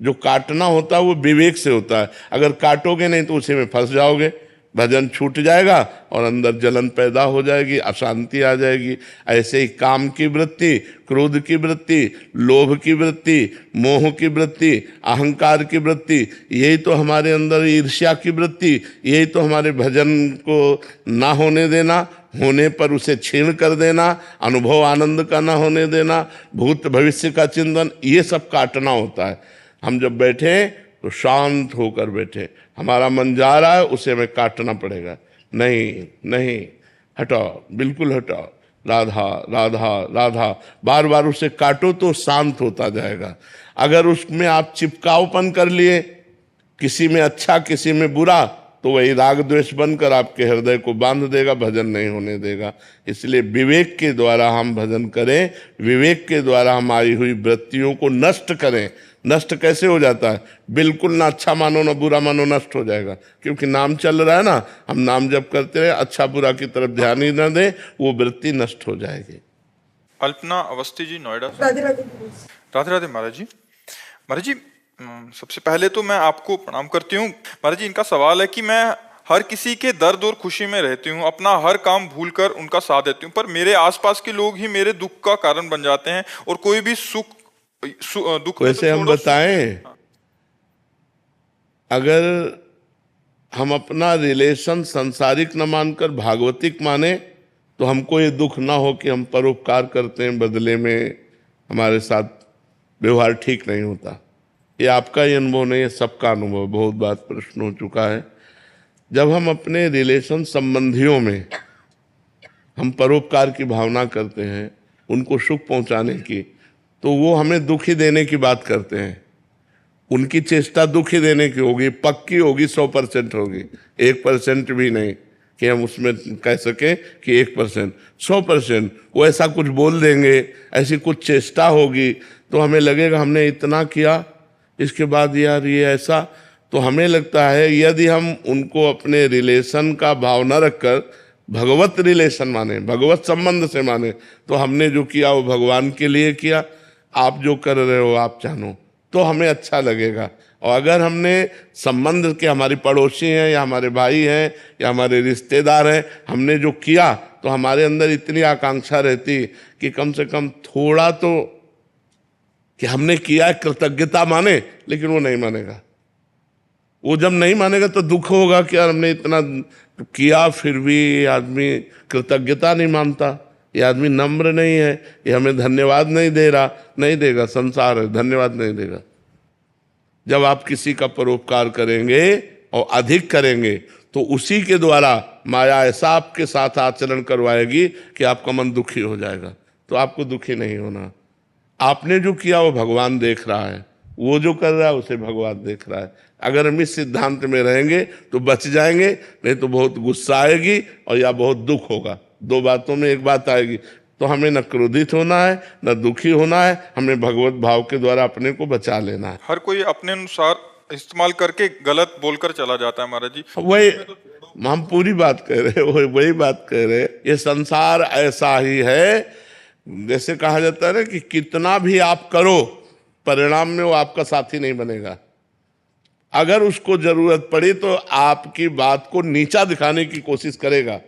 जो काटना होता है वो विवेक से होता है। अगर काटोगे नहीं तो उसी में फंस जाओगे, भजन छूट जाएगा और अंदर जलन पैदा हो जाएगी, अशांति आ जाएगी। ऐसे ही काम की वृत्ति, क्रोध की वृत्ति, लोभ की वृत्ति, मोह की वृत्ति, अहंकार की वृत्ति, यही तो हमारे अंदर, ईर्ष्या की वृत्ति, यही तो हमारे भजन को ना होने देना, होने पर उसे छीण कर देना, अनुभव आनंद का ना होने देना, भूत भविष्य का चिंतन, ये सब काटना होता है। हम जब बैठे तो शांत होकर बैठे, हमारा मन जा रहा है उसे हमें काटना पड़ेगा, नहीं नहीं, हटाओ, बिल्कुल हटाओ, राधा राधा राधा, बार बार उसे काटो तो शांत होता जाएगा। अगर उसमें आप चिपकावपन कर लिए, किसी में अच्छा किसी में बुरा, तो वही राग द्वेष बनकर आपके हृदय को बांध देगा, भजन नहीं होने देगा। इसलिए विवेक के द्वारा हम भजन करें, विवेक के द्वारा हमारी हुई वृत्तियों को नष्ट करें। नष्ट कैसे हो जाता है? बिल्कुल ना अच्छा मानो ना बुरा मानो, नष्ट हो जाएगा। क्योंकि नाम चल रहा है ना, हम नाम जप करते रहे, अच्छा बुरा की तरफ ध्यान ही ना दें, वो वृत्ति नष्ट हो जाएगी। अल्पना अवस्थी जी, नोएडा से। राधे राधे। राधे राधे महाराज जी। महाराज जी, सबसे पहले तो मैं आपको प्रणाम करती हूँ। महाराज जी, इनका सवाल है कि मैं हर किसी के दर्द और खुशी में रहती हूँ, अपना हर काम भूलकर उनका साथ देती हूँ, पर मेरे आसपास के लोग ही मेरे दुख का कारण बन जाते हैं और कोई भी दुख वैसे हम बताएं, अगर हम अपना रिलेशन संसारिक न मानकर भागवतिक माने तो हमको ये दुख ना हो कि हम परोपकार करते हैं, बदले में हमारे साथ व्यवहार ठीक नहीं होता। ये आपका ही अनुभव नहीं है, सबका अनुभव, बहुत बार प्रश्न हो चुका है। जब हम अपने रिलेशन संबंधियों में हम परोपकार की भावना करते हैं, उनको सुख पहुंचाने की, तो वो हमें दुख ही देने की बात करते हैं। उनकी चेष्टा दुख ही देने की होगी, पक्की होगी, 100% होगी, 1% भी नहीं कि हम उसमें कह सकें कि 1%, 100%। वो ऐसा कुछ बोल देंगे, ऐसी कुछ चेष्टा होगी, तो हमें लगेगा हमने इतना किया, इसके बाद यार ये ऐसा। तो हमें लगता है यदि हम उनको अपने रिलेशन का भाव न रखकर भगवत रिलेशन माने, भगवत संबंध से माने, तो हमने जो किया वो भगवान के लिए किया, आप जो कर रहे हो आप जानो, तो हमें अच्छा लगेगा। और अगर हमने संबंध के, हमारे पड़ोसी हैं या हमारे भाई हैं या हमारे रिश्तेदार हैं, हमने जो किया, तो हमारे अंदर इतनी आकांक्षा रहती कि कम से कम थोड़ा तो कि हमने किया, कृतज्ञता माने। लेकिन वो नहीं मानेगा। वो जब नहीं मानेगा तो दुख होगा कि यार हमने इतना किया फिर भी आदमी कृतज्ञता नहीं मानता, ये आदमी नम्र नहीं है, ये हमें धन्यवाद नहीं दे रहा। नहीं देगा, संसार है, धन्यवाद नहीं देगा। जब आप किसी का परोपकार करेंगे और अधिक करेंगे तो उसी के द्वारा माया ऐसा आपके साथ आचरण करवाएगी कि आपका मन दुखी हो जाएगा। तो आपको दुखी नहीं होना। आपने जो किया वो भगवान देख रहा है, वो जो कर रहा है उसे भगवान देख रहा है। अगर हम इस सिद्धांत में रहेंगे तो बच जाएंगे, नहीं तो बहुत गुस्सा आएगी और या बहुत दुख होगा। दो बातों में एक बात आएगी। तो हमें न क्रोधित होना है न दुखी होना है, हमें भगवत भाव के द्वारा अपने को बचा लेना है। हर कोई अपने अनुसार इस्तेमाल करके गलत बोलकर चला जाता है महाराज जी। वही हम पूरी बात कह रहे हैं, वही बात कह रहे हैं। ये संसार ऐसा ही है, जैसे कहा जाता है ना कि कितना भी आप करो, परिणाम में वो आपका साथी नहीं बनेगा। अगर उसको जरूरत पड़ी तो आपकी बात को नीचा दिखाने की कोशिश करेगा।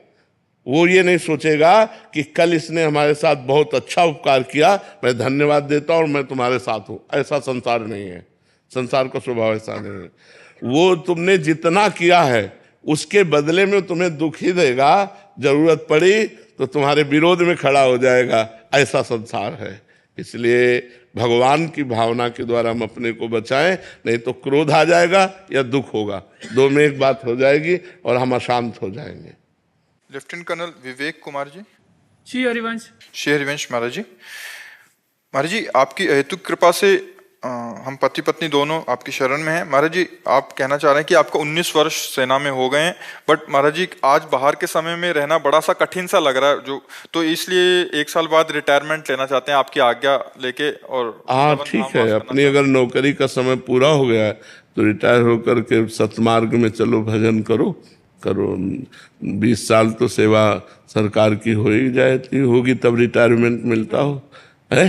वो ये नहीं सोचेगा कि कल इसने हमारे साथ बहुत अच्छा उपकार किया, मैं धन्यवाद देता हूं और मैं तुम्हारे साथ हूं। ऐसा संसार नहीं है, संसार का स्वभाव ऐसा नहीं है। वो तुमने जितना किया है उसके बदले में तुम्हें दुख ही देगा, जरूरत पड़ी तो तुम्हारे विरोध में खड़ा हो जाएगा। ऐसा संसार है। इसलिए भगवान की भावना के द्वारा हम अपने को बचाएं, नहीं तो क्रोध आ जाएगा या दुख होगा, दो में एक बात हो जाएगी और हम अशांत हो जाएंगे। Lieutenant colonel Vivek Kumar ji. श्री हरिवंश। श्री हरिवंश महाराज जी। महाराज जी, आपकी अहेतुक कृपा से हम पति पत्नी दोनों आपकी शरण में हैं। महाराज जी, आप कहना चाह रहे हैं कि आपका 19 वर्ष सेना में हो गए हैं, बट महाराज जी आज बाहर के समय में रहना बड़ा सा कठिन सा लग रहा है, जो तो इसलिए 1 साल बाद रिटायरमेंट लेना चाहते हैं, आपकी आज्ञा लेके। और हाँ ठीक है, अपनी अगर नौकरी का समय पूरा हो गया है तो रिटायर होकर के सतमार्ग में चलो, भजन करो 20 साल तो सेवा सरकार की हो ही जाती होगी, तब रिटायरमेंट मिलता हो है।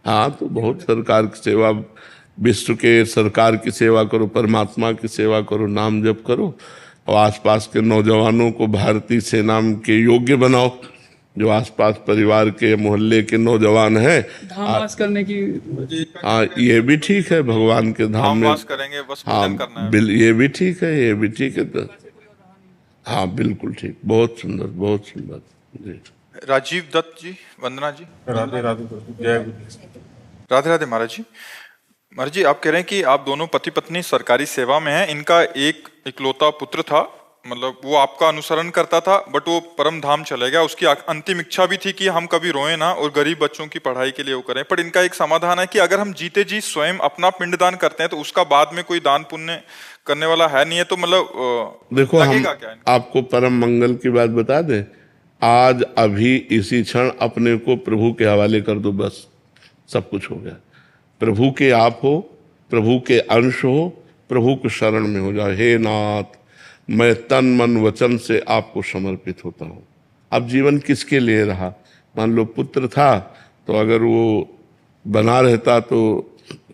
हाँ, तो बहुत सरकार की सेवा विश्व के सरकार की सेवा करो, परमात्मा की सेवा करो, नाम जप करो और आसपास के नौजवानों को भारतीय सेना के योग्य बनाओ। जो आसपास परिवार के मोहल्ले के नौजवान हैं, धामवास करने की। हाँ ये भी ठीक है, भगवान के धाम में। वास करेंगे, बस हाँ पूजन करना है। ये भी ठीक है, ये भी ठीक है। तो हाँ बिल्कुल ठीक, बहुत सुंदर, बहुत सुंदर जी। राजीव दत्त जी, वंदना जी। राधे राधे प्रभु, जय गुरु। राधे राधे महाराज जी। महाराज जी, आप कह रहे हैं कि आप दोनों पति पत्नी सरकारी सेवा में हैं, इनका एक इकलौता पुत्र था, मतलब वो आपका अनुसरण करता था, बट वो परम धाम चले गया। उसकी अंतिम इच्छा भी थी कि हम कभी रोए ना और गरीब बच्चों की पढ़ाई के लिए वो करें। पर इनका एक समाधान है कि अगर हम जीते जी स्वयं अपना पिंडदान करते हैं तो उसका बाद में कोई दान पुण्य करने वाला है नहीं है, तो मतलब देखो हम लगेगा क्या इनको? आपको परम मंगल की बात बता दें, आज अभी इसी क्षण अपने को प्रभु के हवाले कर दो, बस सब कुछ हो गया। प्रभु के आप हो, प्रभु के अंश हो, प्रभु के शरण में हो जाओ। हे नाथ, मैं तन मन वचन से आपको समर्पित होता हूँ। अब जीवन किसके लिए रहा? मान लो पुत्र था तो अगर वो बना रहता तो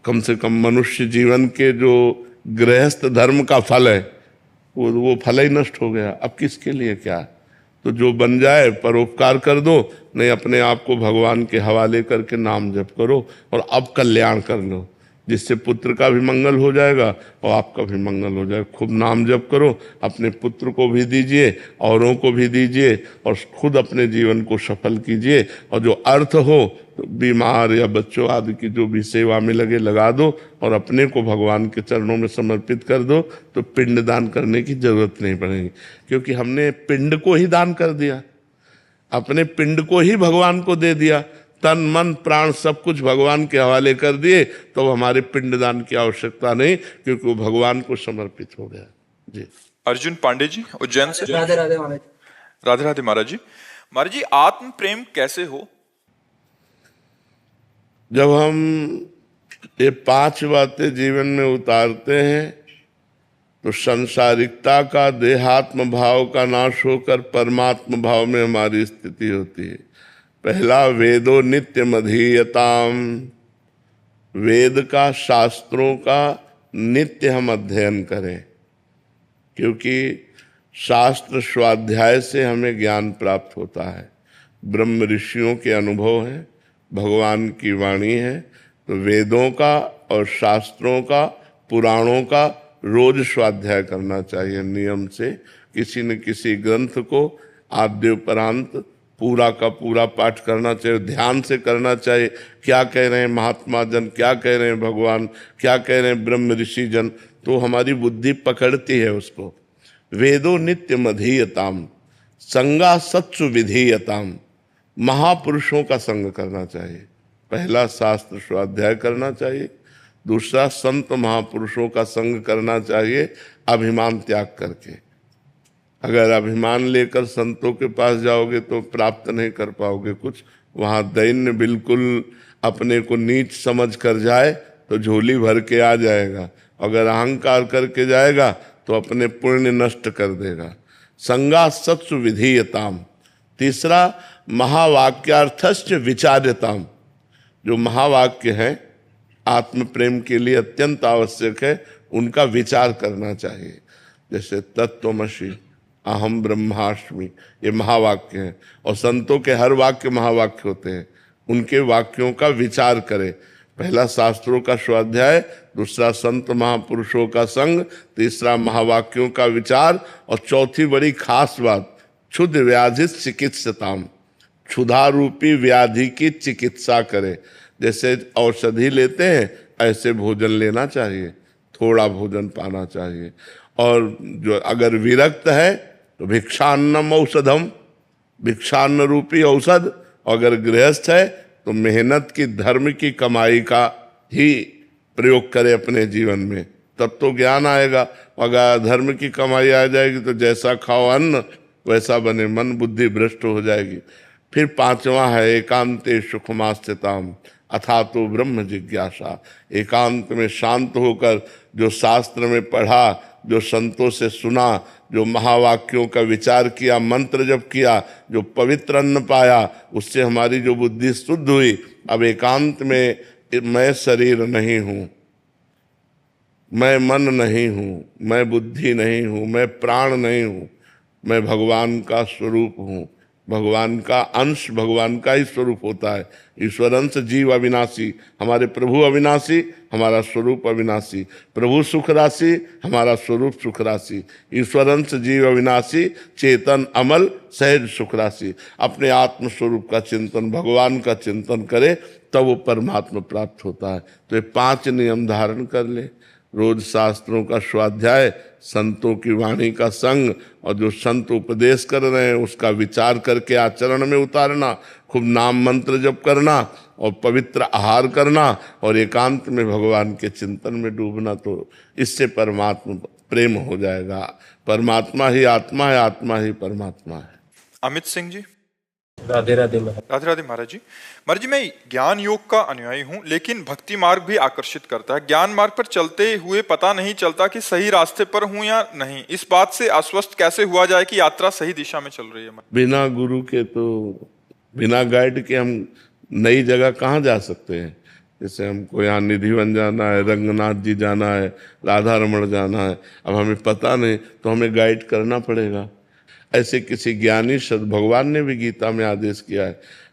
कम से कम मनुष्य जीवन के जो गृहस्थ धर्म का फल है वो फल ही नष्ट हो गया। अब किसके लिए क्या? तो जो बन जाए परोपकार कर दो, नहीं अपने आप को भगवान के हवाले करके नाम जप करो और अब कल्याण कर लो, जिससे पुत्र का भी मंगल हो जाएगा और आपका भी मंगल हो जाएगा। खूब नाम जप करो, अपने पुत्र को भी दीजिए, औरों को भी दीजिए और खुद अपने जीवन को सफल कीजिए। और जो अर्थ हो तो बीमार या बच्चों आदि की जो भी सेवा में लगे लगा दो और अपने को भगवान के चरणों में समर्पित कर दो, तो पिंड दान करने की जरूरत नहीं पड़ेगी, क्योंकि हमने पिंड को ही दान कर दिया, अपने पिंड को ही भगवान को दे दिया, तन मन प्राण सब कुछ भगवान के हवाले कर दिए, तो हमारे पिंडदान की आवश्यकता नहीं, क्योंकि वो भगवान को समर्पित हो गया जी। अर्जुन पांडे जी, उज्जैन से। राधे राधे महाराज। राधे राधे महाराज जी। महाराज जी, आत्म प्रेम कैसे हो? जब हम ये 5 बातें जीवन में उतारते हैं तो संसारिकता का, देहात्म भाव का नाश होकर परमात्म भाव में हमारी स्थिति होती है। पहला, वेदो नित्यम अधीयताम, वेद का, शास्त्रों का नित्य हम अध्ययन करें, क्योंकि शास्त्र स्वाध्याय से हमें ज्ञान प्राप्त होता है। ब्रह्म ऋषियों के अनुभव है, भगवान की वाणी है, तो वेदों का और शास्त्रों का, पुराणों का रोज स्वाध्याय करना चाहिए नियम से। किसी न किसी ग्रंथ को आद्योपरांत पूरा का पूरा पाठ करना चाहिए, ध्यान से करना चाहिए। क्या कह रहे हैं महात्मा जन, क्या कह रहे हैं भगवान, क्या कह रहे हैं ब्रह्म ऋषि जन, तो हमारी बुद्धि पकड़ती है उसको। वेदो नित्यम अधीयताम, संगा सत्सु विधीयताम, महापुरुषों का संग करना चाहिए। पहला शास्त्र स्वाध्याय करना चाहिए, दूसरा संत महापुरुषों का संग करना चाहिए अभिमान त्याग करके। अगर अभिमान लेकर संतों के पास जाओगे तो प्राप्त नहीं कर पाओगे कुछ। वहाँ दैन्य बिल्कुल अपने को नीच समझ कर जाए तो झोली भर के आ जाएगा, अगर अहंकार करके जाएगा तो अपने पुण्य नष्ट कर देगा। संगा सत्सु विधीयताम। तीसरा, महावाक्यार्थश्च विचार्यताम, जो महावाक्य हैं आत्म प्रेम के लिए अत्यंत आवश्यक है, उनका विचार करना चाहिए। जैसे तत्त्वमसि, अहम ब्रह्मास्मि, ये महावाक्य हैं, और संतों के हर वाक्य महावाक्य होते हैं। उनके वाक्यों का विचार करें। पहला शास्त्रों का स्वाध्याय, दूसरा संत महापुरुषों का संग, तीसरा महावाक्यों का विचार, और चौथी बड़ी खास बात, क्षुद्र व्याधि चिकित्सताम, क्षुधा रूपी व्याधि की चिकित्सा करे। जैसे औषधि लेते हैं ऐसे भोजन लेना चाहिए, थोड़ा भोजन पाना चाहिए। और जो अगर विरक्त है तो भिक्षान्नम औषधम, भिक्षान्न रूपी औषध। अगर गृहस्थ है तो मेहनत की, धर्म की कमाई का ही प्रयोग करे अपने जीवन में, तब तो ज्ञान आएगा। अगर धर्म की कमाई आ जाएगी तो जैसा खाओ अन्न वैसा बने मन, बुद्धि भ्रष्ट हो जाएगी। फिर 5वां है एकांते सुखमास्थिताम अथा तो ब्रह्म जिज्ञासा। एकांत में शांत होकर जो शास्त्र में पढ़ा, जो संतों से सुना, जो महावाक्यों का विचार किया, मंत्र जप किया, जो पवित्र अन्न पाया, उससे हमारी जो बुद्धि शुद्ध हुई। अब एकांत में मैं शरीर नहीं हूँ, मैं मन नहीं हूं, मैं बुद्धि नहीं हूं, मैं प्राण नहीं हूं, मैं भगवान का स्वरूप हूं। भगवान का अंश भगवान का ही स्वरूप होता है। ईश्वर अंश जीव अविनाशी, हमारे प्रभु अविनाशी, हमारा स्वरूप अविनाशी। प्रभु सुख राशि, हमारा स्वरूप सुख राशि। ईश्वर अंश जीव अविनाशी, चेतन अमल सहज सुख राशि। अपने आत्म स्वरूप का चिंतन, भगवान का चिंतन करे तब वो परमात्मा प्राप्त होता है। तो ये 5 नियम धारण कर ले। रोज शास्त्रों का स्वाध्याय, संतों की वाणी का संग, और जो संत उपदेश कर रहे हैं उसका विचार करके आचरण में उतारना, खूब नाम मंत्र जप करना और पवित्र आहार करना और एकांत में भगवान के चिंतन में डूबना। तो इससे परमात्मा प्रेम हो जाएगा। परमात्मा ही आत्मा है, आत्मा ही परमात्मा है। अमित सिंह जी। राधे राधे महाराज। राधे राधे महाराज जी। महाराज जी, मैं ज्ञान योग का अनुयायी हूँ, लेकिन भक्ति मार्ग भी आकर्षित करता है। ज्ञान मार्ग पर चलते हुए पता नहीं चलता कि सही रास्ते पर हूँ या नहीं। इस बात से आश्वस्त कैसे हुआ जाए कि यात्रा सही दिशा में चल रही है? बिना गुरु के तो, बिना गाइड के हम नई जगह कहाँ जा सकते हैं? जैसे हमको यहाँ निधिवन जाना है, रंगनाथ जी जाना है, राधा रमण जाना है, अब हमें पता नहीं तो हमें गाइड करना पड़ेगा। ऐसे किसी ज्ञानी भगवान ने भी गीता में आदेश किया है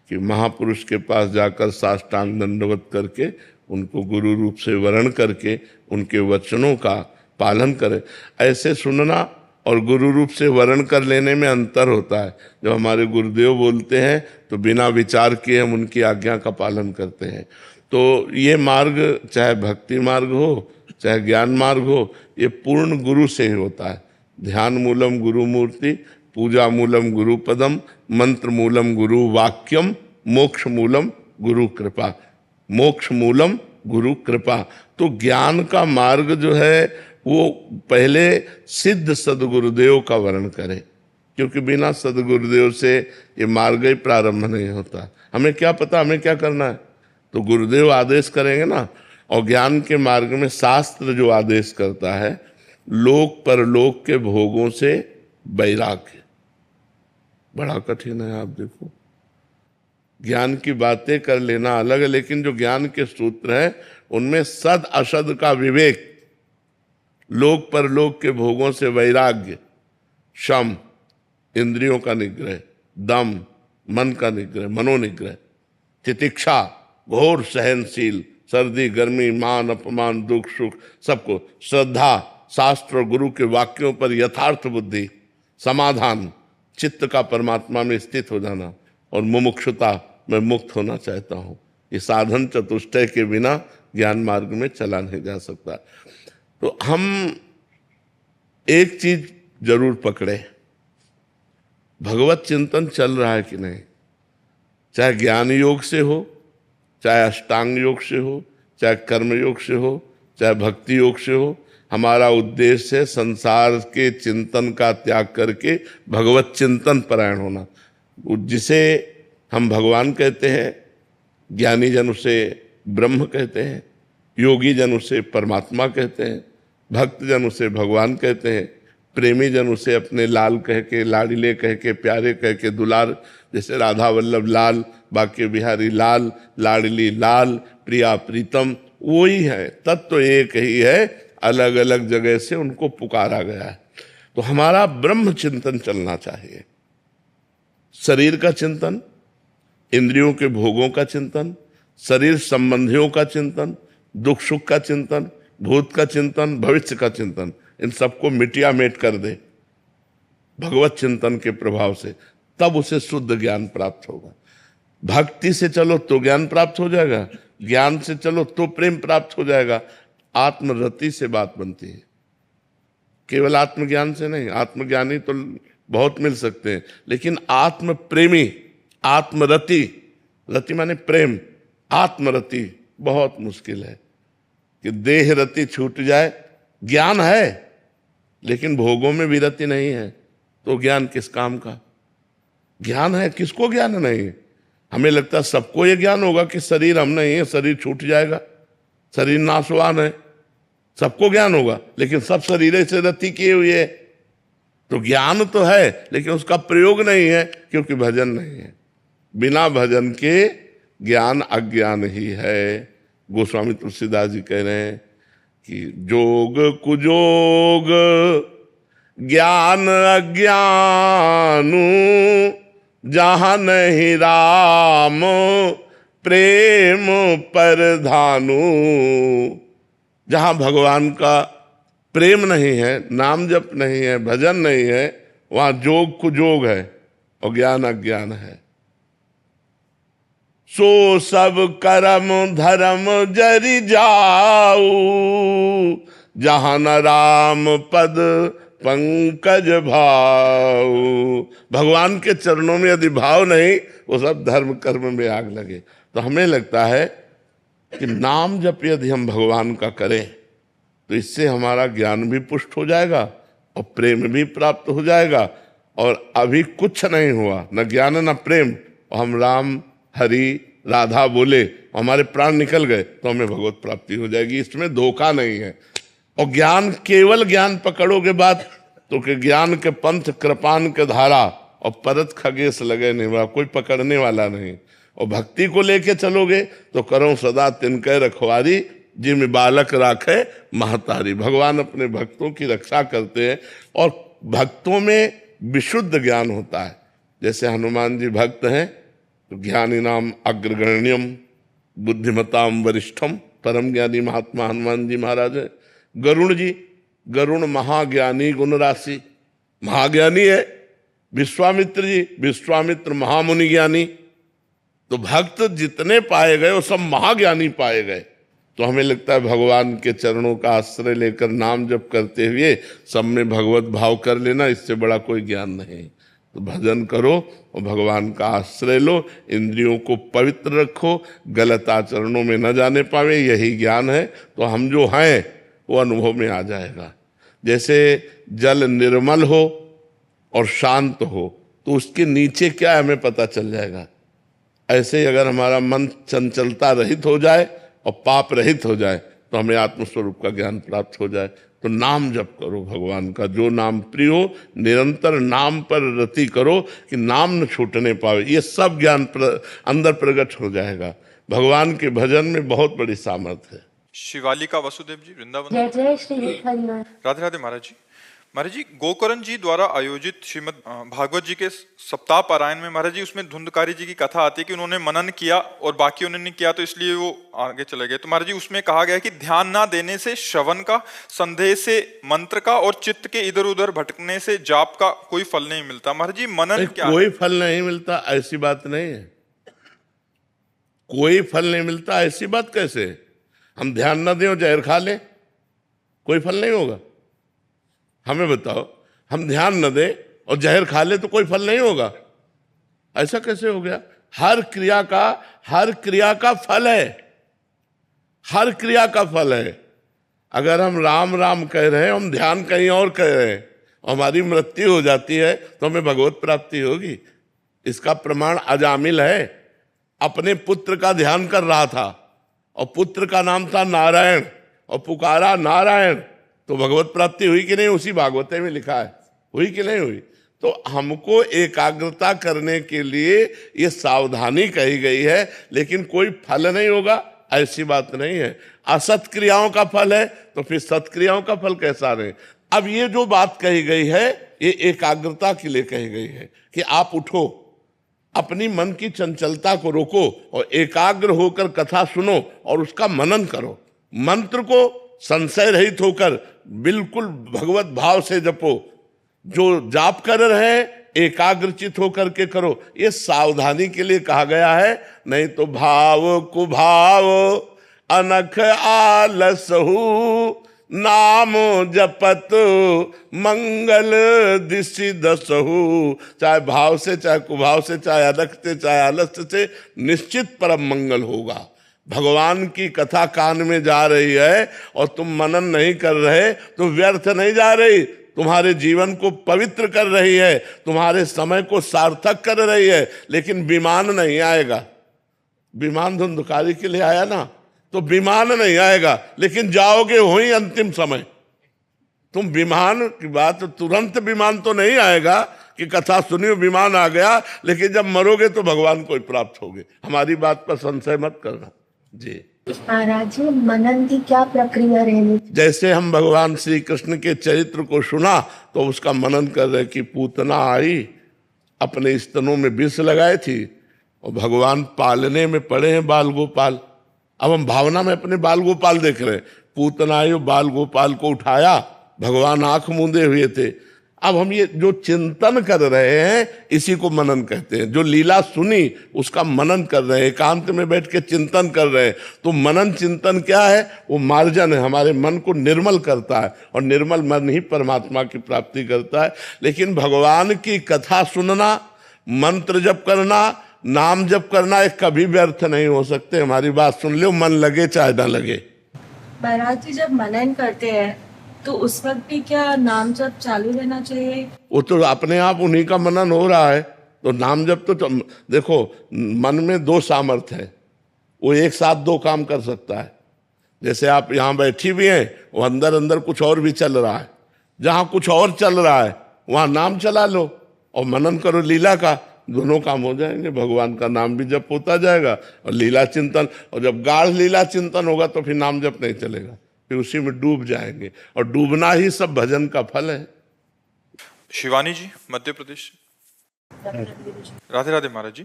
कि महापुरुष के पास जाकर साष्टांग दंडवत करके उनको गुरु रूप से वरण करके उनके वचनों का पालन करें। ऐसे सुनना और गुरु रूप से वरण कर लेने में अंतर होता है। जब हमारे गुरुदेव बोलते हैं तो बिना विचार किए हम उनकी आज्ञा का पालन करते हैं। तो ये मार्ग, चाहे भक्ति मार्ग हो चाहे ज्ञान मार्ग हो, ये पूर्ण गुरु से ही होता है। ध्यान मूलम गुरु मूर्ति, पूजा मूलम गुरु पदम, मंत्र मूलम गुरु वाक्यम, मोक्ष मूलम गुरु कृपा। मोक्ष मूलम गुरु कृपा। तो ज्ञान का मार्ग जो है वो पहले सिद्ध सदगुरुदेव का वर्ण करे, क्योंकि बिना सदगुरुदेव से ये मार्ग ही प्रारंभ नहीं होता। हमें क्या पता हमें क्या करना है, तो गुरुदेव आदेश करेंगे ना। और ज्ञान के मार्ग में शास्त्र जो आदेश करता है, लोक परलोक के भोगों से वैराग्य। बड़ा कठिन है। आप देखो, ज्ञान की बातें कर लेना अलग है, लेकिन जो ज्ञान के सूत्र हैं उनमें सद असद का विवेक, लोक परलोक के भोगों से वैराग्य, शम इंद्रियों का निग्रह, दम मन का निग्रह, मनोनिग्रह, तितिक्षा घोर सहनशील, सर्दी गर्मी मान अपमान दुख सुख सबको, श्रद्धा शास्त्र और गुरु के वाक्यों पर यथार्थ बुद्धि, समाधान चित्त का परमात्मा में स्थित हो जाना, और मुमुक्षुता मैं मुक्त होना चाहता हूँ। ये साधन चतुष्टय के बिना ज्ञान मार्ग में चला नहीं जा सकता। तो हम एक चीज जरूर पकड़े, भगवत चिंतन चल रहा है कि नहीं, चाहे ज्ञान योग से हो, चाहे अष्टांग योग से हो, चाहे कर्म योग से हो, चाहे भक्ति योग से हो। हमारा उद्देश्य है संसार के चिंतन का त्याग करके भगवत चिंतन परायण होना। जिसे हम भगवान कहते हैं, ज्ञानी जन उसे ब्रह्म कहते हैं, योगी जन उसे परमात्मा कहते हैं, भक्त जन उसे भगवान कहते हैं, प्रेमी जन उसे अपने लाल कह के, लाडिले कह के, प्यारे कह के, दुलार, जैसे राधा वल्लभ लाल, बाके बिहारी लाल, लाडली लाल, प्रिया प्रीतम, वही है। तत्व तो एक ही है, अलग अलग जगह से उनको पुकारा गया है। तो हमारा ब्रह्म चिंतन चलना चाहिए। शरीर का चिंतन, इंद्रियों के भोगों का चिंतन, शरीर संबंधियों का चिंतन, दुख सुख का चिंतन, भूत का चिंतन, भविष्य का चिंतन, इन सबको मिटिया मेट कर दे भगवत चिंतन के प्रभाव से, तब उसे शुद्ध ज्ञान प्राप्त होगा। भक्ति से चलो तो ज्ञान प्राप्त हो जाएगा, ज्ञान से चलो तो प्रेम प्राप्त हो जाएगा। आत्मरति से बात बनती है, केवल आत्मज्ञान से नहीं। आत्मज्ञानी तो बहुत मिल सकते हैं, लेकिन आत्म प्रेमी, आत्मरति, रति माने प्रेम, आत्मरति बहुत मुश्किल है। कि देह रति छूट जाए, ज्ञान है लेकिन भोगों में भी रति नहीं है, तो ज्ञान किस काम का? ज्ञान है, किसको ज्ञान नहीं है? हमें लगता है सबको ये ज्ञान होगा कि शरीर हम नहीं है, शरीर छूट जाएगा, शरीर नाशवान है, सबको ज्ञान होगा, लेकिन सब शरीर से रति किए हुए है। तो ज्ञान तो है लेकिन उसका प्रयोग नहीं है, क्योंकि भजन नहीं है। बिना भजन के ज्ञान अज्ञान ही है। गोस्वामी तुलसीदास जी कह रहे हैं कि जोग कुजोग ज्ञान अज्ञानु जहाँ नहीं राम प्रेम परधानु। जहाँ भगवान का प्रेम नहीं है, नाम जप नहीं है, भजन नहीं है, वहां जोग कुजोग है और ज्ञान अज्ञान है। सो सब कर्म धर्म जरि जाऊ जहाँ न राम पद पंकज भाव। भगवान के चरणों में यदि भाव नहीं, वो सब धर्म कर्म में आग लगे। तो हमें लगता है कि नाम जप यदि हम भगवान का करें तो इससे हमारा ज्ञान भी पुष्ट हो जाएगा और प्रेम भी प्राप्त हो जाएगा। और अभी कुछ नहीं हुआ, न ज्ञान न प्रेम, और हम राम हरि राधा बोले, हमारे प्राण निकल गए, तो हमें भगवत प्राप्ति हो जाएगी। इसमें धोखा नहीं है। और ज्ञान, केवल ज्ञान पकड़ोगे बात तो कि ज्ञान के पंथ कृपान के धारा और परत खगेश लगे नहीं, वह कोई पकड़ने वाला नहीं। और भक्ति को लेके चलोगे तो करो सदा तिनके रखवारी जिम बालक राखे महतारी। भगवान अपने भक्तों की रक्षा करते हैं और भक्तों में विशुद्ध ज्ञान होता है। जैसे हनुमान जी भक्त हैं तो ज्ञानी नाम अग्रगण्यम बुद्धिमताम वरिष्ठम, परम ज्ञानी महात्मा हनुमान जी महाराज है। गरुण जी, गरुण महाज्ञानी गुण राशि, महाज्ञानी है। विश्वामित्र जी, विश्वामित्र महामुनि ज्ञानी। तो भक्त जितने पाए गए वो सब महाज्ञानी पाए गए। तो हमें लगता है भगवान के चरणों का आश्रय लेकर नाम जप करते हुए सब में भगवत भाव कर लेना, इससे बड़ा कोई ज्ञान नहीं। तो भजन करो और भगवान का आश्रय लो, इंद्रियों को पवित्र रखो, गलत आचरणों में न जाने पावे, यही ज्ञान है। तो हम जो हैं वो अनुभव में आ जाएगा। जैसे जल निर्मल हो और शांत हो तो उसके नीचे क्या है हमें पता चल जाएगा। ऐसे ही अगर हमारा मन चंचलता रहित हो जाए और पाप रहित हो जाए तो हमें आत्मस्वरूप का ज्ञान प्राप्त हो जाए। तो नाम जप करो भगवान का, जो नाम प्रिय हो, निरंतर नाम पर रति करो कि नाम न छूटने पावे। ये सब ज्ञान अंदर प्रकट हो जाएगा। भगवान के भजन में बहुत बड़ी सामर्थ्य है। शिवालिका वसुदेव जी, वृंदावन। जय जय श्री हनुमान। राधे राधे महाराज जी। महाराज जी, गोकर्ण जी द्वारा आयोजित श्रीमद् भागवत जी के सप्ताह पारायण में महाराज जी उसमें धुंधकारी जी की कथा आती है कि उन्होंने मनन किया और बाकी उन्होंने किया तो इसलिए वो आगे चले गए। तो महाराज जी उसमें कहा गया कि ध्यान ना देने से श्रवण का, संदेह से मंत्र का और चित्त के इधर उधर भटकने से जाप का कोई फल नहीं मिलता। महाराज जी मनन क्या कोई फल नहीं मिलता ऐसी बात नहीं है। कोई फल नहीं मिलता ऐसी बात कैसे? हम ध्यान न दें और जहर खा लें, कोई फल नहीं होगा? हमें बताओ, हम ध्यान न दें और जहर खा ले तो कोई फल नहीं होगा? ऐसा कैसे हो गया? हर क्रिया का फल है, हर क्रिया का फल है। अगर हम राम राम कह रहे हैं, हम ध्यान कहीं और कर रहे हैं, हमारी मृत्यु हो जाती है तो हमें भगवत प्राप्ति होगी। इसका प्रमाण अजामिल है। अपने पुत्र का ध्यान कर रहा था और पुत्र का नाम था नारायण और पुकारा नारायण, तो भगवत प्राप्ति हुई कि नहीं? उसी भागवत में लिखा है, हुई कि नहीं हुई? तो हमको एकाग्रता करने के लिए ये सावधानी कही गई है, लेकिन कोई फल नहीं होगा ऐसी बात नहीं है। असत क्रियाओं का फल है तो फिर सत्क्रियाओं का फल कैसा रहे? अब ये जो बात कही गई है ये एकाग्रता के लिए कही गई है कि आप उठो, अपनी मन की चंचलता को रोको और एकाग्र होकर कथा सुनो और उसका मनन करो। मंत्र को संशय रहित होकर बिल्कुल भगवत भाव से जपो। जो जाप कर रहे हैं एकाग्रचित होकर के करो। ये सावधानी के लिए कहा गया है, नहीं तो भाव कुभाव अनख आलसहु नाम जपत मंगल दिशि दसहु। चाहे भाव से, चाहे कुभाव से, चाहे अनख से, चाहे आलस्य से, निश्चित परम मंगल होगा। भगवान की कथा कान में जा रही है और तुम मनन नहीं कर रहे तो व्यर्थ नहीं जा रही, तुम्हारे जीवन को पवित्र कर रही है, तुम्हारे समय को सार्थक कर रही है। लेकिन विमान नहीं आएगा। विमान धुंधकारी के लिए आया ना, तो विमान नहीं आएगा, लेकिन जाओगे वही अंतिम समय। तुम विमान की बात, तुरंत विमान तो नहीं आएगा कि कथा सुनियो विमान आ गया, लेकिन जब मरोगे तो भगवान को प्राप्त होगे। हमारी बात पर संशय मत करना जी। महाराज जी, मनन की क्या प्रक्रिया रहनी? जैसे हम भगवान श्री कृष्ण के चरित्र को सुना तो उसका मनन कर रहे कि पूतना आई, अपने स्तनों में विष लगाए थी और भगवान पालने में पड़े हैं बाल गोपाल। अब हम भावना में अपने बाल गोपाल देख रहे हैं। पूतना आई, बाल गोपाल को उठाया, भगवान आंख मूंदे हुए थे। अब हम ये जो चिंतन कर रहे हैं इसी को मनन कहते हैं। जो लीला सुनी उसका मनन कर रहे हैं, एकांत में बैठ के चिंतन कर रहे हैं। तो मनन चिंतन क्या है? वो मार्जन है, हमारे मन को निर्मल करता है और निर्मल मन ही परमात्मा की प्राप्ति करता है। लेकिन भगवान की कथा सुनना, मंत्र जप करना, नाम जप करना एक कभी व्यर्थ नहीं हो सकते। हमारी बात सुन लो, मन लगे चाहे ना लगे। महाराज जी, जब मनन करते हैं तो उस वक्त भी क्या नाम जप चालू रहना चाहिए? वो तो अपने आप उन्हीं का मनन हो रहा है। तो नाम जप तो देखो, मन में दो सामर्थ्य है, वो एक साथ दो काम कर सकता है। जैसे आप यहाँ बैठी भी हैं, वो अंदर अंदर कुछ और भी चल रहा है। जहाँ कुछ और चल रहा है वहाँ नाम चला लो और मनन करो लीला का, दोनों काम हो जाएंगे। भगवान का नाम भी जप होता जाएगा और लीला चिंतन। और जब गाढ़ लीला चिंतन होगा तो फिर नाम जप नहीं चलेगा, फिर उसी में डूब जाएंगे और डूबना ही सब भजन का फल है। शिवानी जी, मध्य प्रदेश। राधे राधे महाराज जी।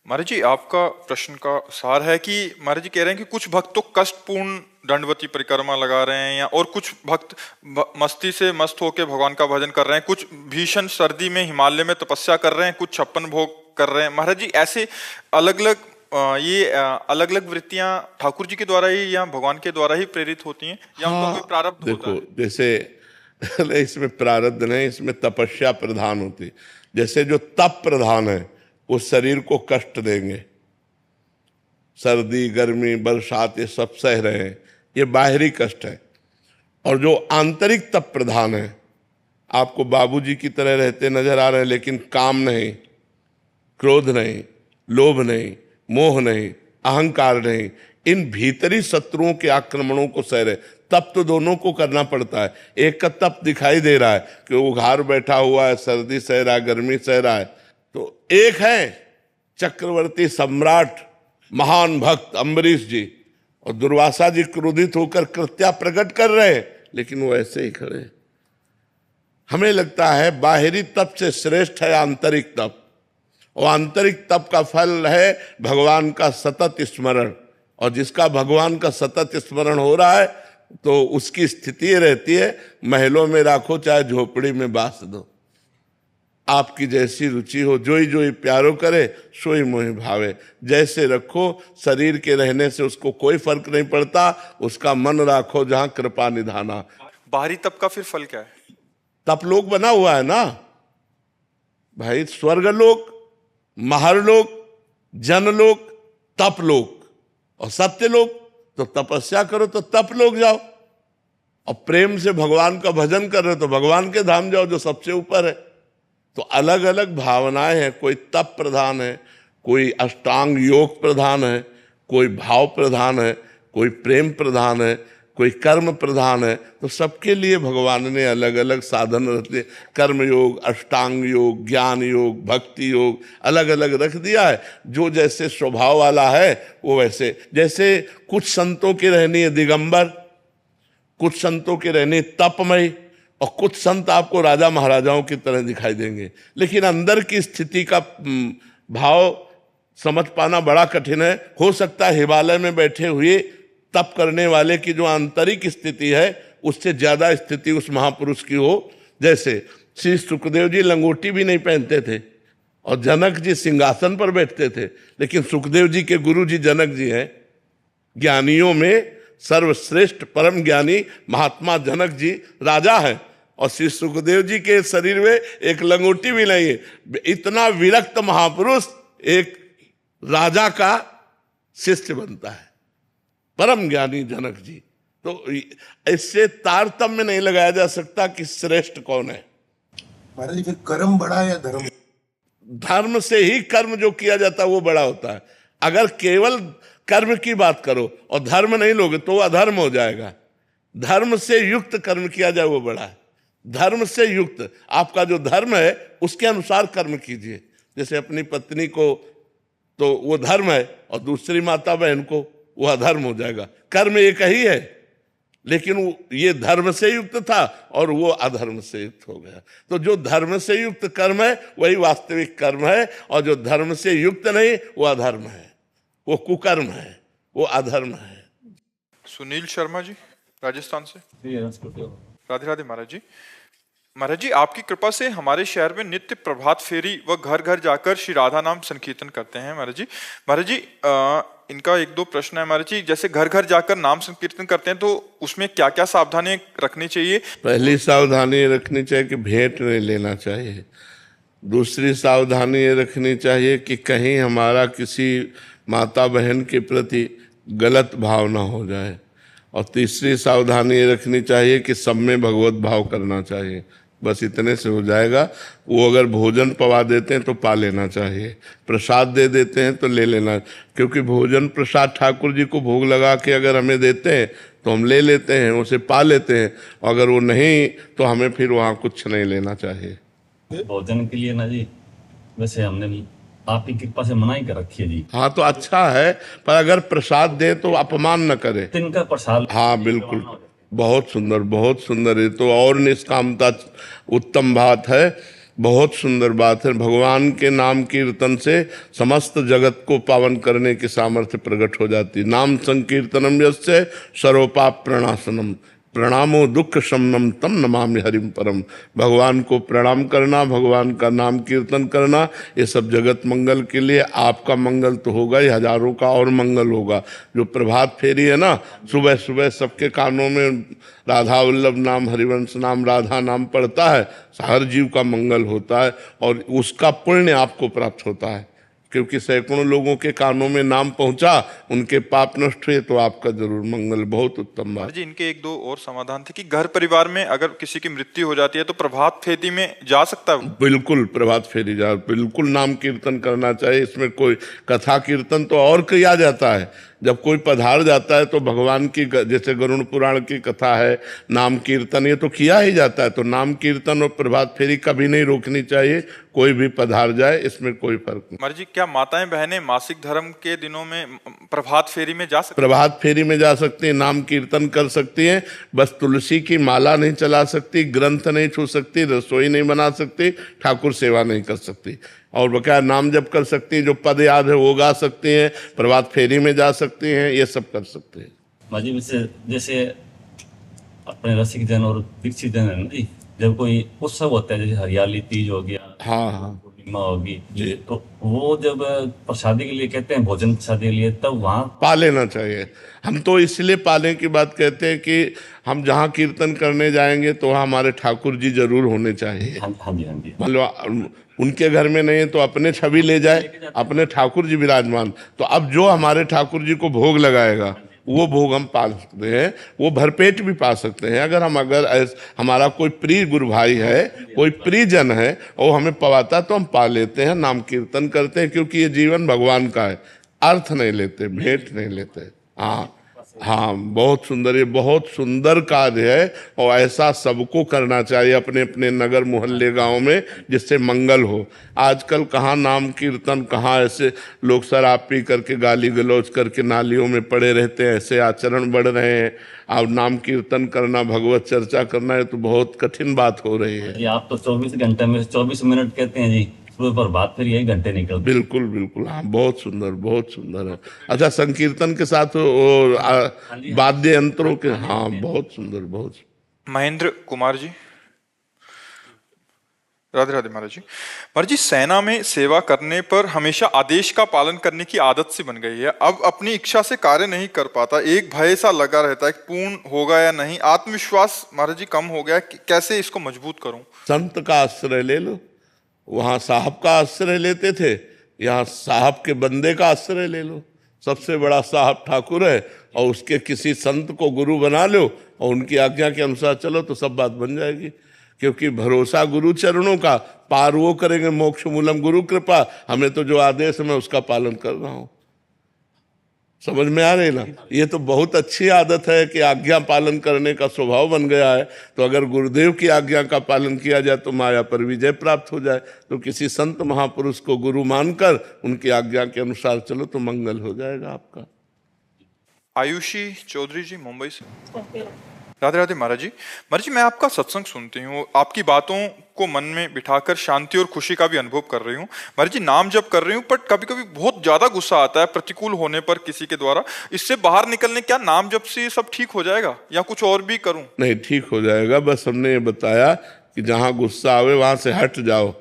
महाराज जी, आपका प्रश्न का सार है कि महाराज जी कह रहे हैं कि कुछ भक्त तो कष्टपूर्ण दंडवती परिक्रमा लगा रहे हैं, या और कुछ भक्त मस्ती से मस्त होकर भगवान का भजन कर रहे हैं, कुछ भीषण सर्दी में हिमालय में तपस्या कर रहे हैं, कुछ 56 भोग कर रहे हैं। महाराज जी, ऐसे अलग अलग वृत्तियां ठाकुर जी के द्वारा ही या भगवान के द्वारा ही प्रेरित होती हैं, या उनका कोई प्रारब्ध होता है? देखो, जैसे इसमें प्रारब्ध नहीं, इसमें तपस्या प्रधान होती। जैसे जो तप प्रधान है वो शरीर को कष्ट देंगे, सर्दी गर्मी बरसात ये सब सह रहे हैं, ये बाहरी कष्ट है। और जो आंतरिक तप प्रधान है, आपको बाबूजी की तरह रहते नजर आ रहे हैं लेकिन काम नहीं, क्रोध नहीं, लोभ नहीं, मोह नहीं, अहंकार नहीं, इन भीतरी शत्रुओं के आक्रमणों को सह रहे। तप तो दोनों को करना पड़ता है। एक का तप दिखाई दे रहा है कि वो घर बैठा हुआ है, सर्दी सह रहा है, गर्मी सह रहा है। तो एक है चक्रवर्ती सम्राट महान भक्त अम्बरीश जी, और दुर्वासा जी क्रोधित होकर कृत्या प्रकट कर रहे हैं लेकिन वो ऐसे ही खड़े। हमें लगता है बाहरी तप से श्रेष्ठ है आंतरिक तप, और आंतरिक तप का फल है भगवान का सतत स्मरण। और जिसका भगवान का सतत स्मरण हो रहा है तो उसकी स्थिति रहती है, महलों में राखो चाहे झोपड़ी में बास दो, आपकी जैसी रुचि हो, जोई जोई प्यारो करे सोई मोहि भावे। जैसे रखो, शरीर के रहने से उसको कोई फर्क नहीं पड़ता, उसका मन राखो जहां कृपा निधाना। बाहरी तप का फिर फल क्या है? तपलोक बना हुआ है ना भाई, स्वर्गलोक, महरलोक, जनलोक, तपलोक और सत्यलोक। तो तपस्या करो तो तपलोक जाओ, और प्रेम से भगवान का भजन कर रहे हो तो भगवान के धाम जाओ जो सबसे ऊपर है। तो अलग अलग भावनाएं हैं, कोई तप प्रधान है, कोई अष्टांग योग प्रधान है, कोई भाव प्रधान है, कोई प्रेम प्रधान है, कोई कर्म प्रधान है। तो सबके लिए भगवान ने अलग अलग साधन रखते, कर्म योग, अष्टांग योग, ज्ञान योग, भक्ति योग अलग अलग रख दिया है। जो जैसे स्वभाव वाला है वो वैसे। जैसे कुछ संतों की रहनी है दिगंबर, कुछ संतों की रहनी तपमय, और कुछ संत आपको राजा महाराजाओं की तरह दिखाई देंगे, लेकिन अंदर की स्थिति का भाव समझ पाना बड़ा कठिन है। हो सकता है हिमालय में बैठे हुए तप करने वाले की जो आंतरिक स्थिति है उससे ज्यादा स्थिति उस महापुरुष की हो। जैसे श्री सुखदेव जी लंगोटी भी नहीं पहनते थे और जनक जी सिंहासन पर बैठते थे, लेकिन सुखदेव जी के गुरु जी जनक जी हैं। ज्ञानियों में सर्वश्रेष्ठ परम ज्ञानी महात्मा जनक जी राजा है, और श्री सुखदेव जी के शरीर में एक लंगोटी भी नहीं है। इतना विरक्त महापुरुष एक राजा का शिष्य बनता है, परम ज्ञानी जनक जी। तो इससे तारतम्य नहीं लगाया जा सकता कि श्रेष्ठ कौन है। महाराज जी, फिर कर्म बड़ा है या धर्म? धर्म से ही कर्म जो किया जाता है वो बड़ा होता है। अगर केवल कर्म की बात करो और धर्म नहीं लोगे तो अधर्म हो जाएगा। धर्म से युक्त कर्म किया जाए वो बड़ा है। धर्म से युक्त आपका जो धर्म है उसके अनुसार कर्म कीजिए। जैसे अपनी पत्नी को तो वो धर्म है, और दूसरी माता बहन को वो अधर्म हो जाएगा। कर्म एक ही है, लेकिन ये धर्म से युक्त था और वो अधर्म से युक्त हो गया। तो जो धर्म से युक्त कर्म है वही वास्तविक कर्म है, और जो धर्म से युक्त नहीं वो अधर्म है, वो कुकर्म है, वो अधर्म है। सुनील शर्मा जी राजस्थान से। जी, नमस्कार। राधे राधे महाराज जी। महाराज जी, आपकी कृपा से हमारे शहर में नित्य प्रभात फेरी व घर घर जाकर श्री राधा नाम संकीर्तन करते हैं महाराज जी। महाराज जी, इनका एक दो प्रश्न है महाराज जी। जैसे घर घर जाकर नाम संकीर्तन करते हैं तो उसमें क्या क्या सावधानी रखनी चाहिए? पहली सावधानी रखनी चाहिए कि भेंट नहीं लेना चाहिए। दूसरी सावधानी ये रखनी चाहिए कि कहीं हमारा किसी माता बहन के प्रति गलत भाव ना हो जाए। और तीसरी सावधानी ये रखनी चाहिए कि सब में भगवत भाव करना चाहिए। बस इतने से हो जाएगा। वो अगर भोजन पवा देते हैं तो पा लेना चाहिए, प्रसाद दे देते हैं तो ले लेना, क्योंकि भोजन प्रसाद ठाकुर जी को भोग लगा के अगर हमें देते हैं तो हम ले लेते हैं, उसे पा लेते हैं। अगर वो नहीं तो हमें फिर वहाँ कुछ नहीं लेना चाहिए। भोजन के लिए ना जी, वैसे हमने आपकी कृपा से मना ही कर रखी है जी। हाँ तो अच्छा है, पर अगर प्रसाद दे तो अपमान न करे। तिनका प्रसाद। हाँ बिल्कुल, बहुत सुंदर, बहुत सुंदर। ये तो और निष्कामता उत्तम बात है, बहुत सुंदर बात है। भगवान के नाम कीर्तन से समस्त जगत को पावन करने की सामर्थ्य प्रकट हो जाती। नाम संकीर्तनम यस्य सर्वपाप प्रणाशनम, प्रणामो दुख शमनम तम नमामि हरिम परम। भगवान को प्रणाम करना, भगवान का नाम कीर्तन करना, ये सब जगत मंगल के लिए। आपका मंगल तो होगा ही, हजारों का और मंगल होगा। जो प्रभात फेरी है ना, सुबह सुबह सबके कानों में राधा वल्लभ नाम, हरिवंश नाम, राधा नाम पड़ता है, हर जीव का मंगल होता है और उसका पुण्य आपको प्राप्त होता है। क्योंकि सैकड़ों लोगों के कानों में नाम पहुंचा, उनके पाप नष्ट हुए, तो आपका जरूर मंगल। बहुत उत्तम बात जी। इनके एक दो और समाधान थे कि घर परिवार में अगर किसी की मृत्यु हो जाती है तो प्रभात फेरी में जा सकता है? बिल्कुल, प्रभात फेरी जा, बिल्कुल नाम कीर्तन करना चाहिए। इसमें कोई कथा कीर्तन तो और किया जाता है। जब कोई पधार जाता है तो भगवान की, जैसे गरुड़ पुराण की कथा है, नाम कीर्तन ये तो किया ही जाता है। तो नाम कीर्तन और प्रभात फेरी कभी नहीं रोकनी चाहिए, कोई भी पधार जाए, इसमें कोई फर्क नहीं। महाराज जी, क्या माताएं बहनें मासिक धर्म के दिनों में प्रभात फेरी में जा सकती? प्रभात फेरी में जा सकती हैं, नाम कीर्तन कर सकती हैं, बस तुलसी की माला नहीं चला सकती, ग्रंथ नहीं छू सकती, रसोई नहीं बना सकती, ठाकुर सेवा नहीं कर सकती। और बकाया नाम जप कर सकती हैं, जो पद याद है वो गा सकती हैं, प्रभात फेरी में जा सकती हैं, ये सब कर सकते हैं। माजी जैसे अपने रसिक जन और दीक्षित जन है ना जी, जब कोई उत्सव होता है, जैसे हरियाली तीज हो गया, हाँ पूर्णिमा होगी जी, तो वो जब प्रसादी के लिए कहते हैं, भोजन प्रसादी के लिए, तब वहाँ पा लेना चाहिए। हम तो इसलिए पाने की बात कहते हैं कि हम जहाँ कीर्तन करने जाएंगे तो वहाँ हमारे ठाकुर जी जरूर होने चाहिए। हाँ जी, हाँ जी। मतलब उनके घर में नहीं है तो अपने छवि ले जाए, अपने ठाकुर जी विराजमान। तो अब जो हमारे ठाकुर जी को भोग लगाएगा वो भोग हम पा सकते हैं, वो भरपेट भी पा सकते हैं। अगर हमारा कोई प्रिय गुरु भाई है, कोई प्रियजन है और हमें पवाता तो हम पा लेते हैं, नाम कीर्तन करते हैं, क्योंकि ये जीवन भगवान का है। अर्थ नहीं लेते, भेंट नहीं लेते। हाँ, बहुत सुंदर, ये बहुत सुंदर कार्य है और ऐसा सबको करना चाहिए अपने अपने नगर मोहल्ले गांव में, जिससे मंगल हो। आजकल कहाँ नाम कीर्तन, कहाँ ऐसे लोग शराब पी करके गाली गलौज करके नालियों में पड़े रहते हैं, ऐसे आचरण बढ़ रहे हैं। अब नाम कीर्तन करना, भगवत चर्चा करना, है तो बहुत कठिन बात हो रही है। जी, आप तो 24 घंटे में 24 मिनट कहते हैं जी, सुबह पर बात फिर यही घंटे निकल। बिल्कुल बिल्कुल, हाँ, बहुत सुंदर, बहुत सुंदर है। अच्छा, संकीर्तन के साथ और वाद्य यंत्रों के, हाँ, बहुत सुंदर, बहुत। महेंद्र कुमार जी। राधे राधे महाराज जी। महाराज जी, सेना में सेवा करने पर हमेशा आदेश का पालन करने की आदत सी बन गई है। अब अपनी इच्छा से कार्य नहीं कर पाता, एक भय सा लगा रहता है कि पूर्ण होगा या नहीं। आत्मविश्वास महाराज जी कम हो गया, कैसे इसको मजबूत करूं? संत का आश्रय ले लो। वहाँ साहब का आश्रय लेते थे, यहाँ साहब के बंदे का आश्रय ले लो। सबसे बड़ा साहब ठाकुर है और उसके किसी संत को गुरु बना लो और उनकी आज्ञा के अनुसार चलो तो सब बात बन जाएगी। क्योंकि भरोसा गुरु चरणों का, पार वो करेंगे मोक्ष मूलम गुरु कृपा। हमें तो जो आदेश है मैं उसका पालन कर रहा हूँ। समझ में आ रही ना? ये तो बहुत अच्छी आदत है कि आज्ञा पालन करने का स्वभाव बन गया है। तो अगर गुरुदेव की आज्ञा का पालन किया जाए तो माया पर विजय प्राप्त हो जाए। तो किसी संत महापुरुष को गुरु मानकर उनकी आज्ञा के अनुसार चलो तो मंगल हो जाएगा आपका। आयुषी चौधरी जी मुंबई से। राधे राधे महाराज जी। महाराज जी, मैं आपका सत्संग सुनती हूँ, आपकी बातों को मन में बिठाकर शांति और खुशी का भी अनुभव कर रही हूँ। महाराज जी, नाम जप कर रही हूँ, पर कभी कभी बहुत ज्यादा गुस्सा आता है प्रतिकूल होने पर किसी के द्वारा। इससे बाहर निकलने, क्या नाम जप से ये सब ठीक हो जाएगा या कुछ और भी करूं? नहीं, ठीक हो जाएगा। बस हमने ये बताया कि जहां गुस्सा आवे वहां से हट जाओ,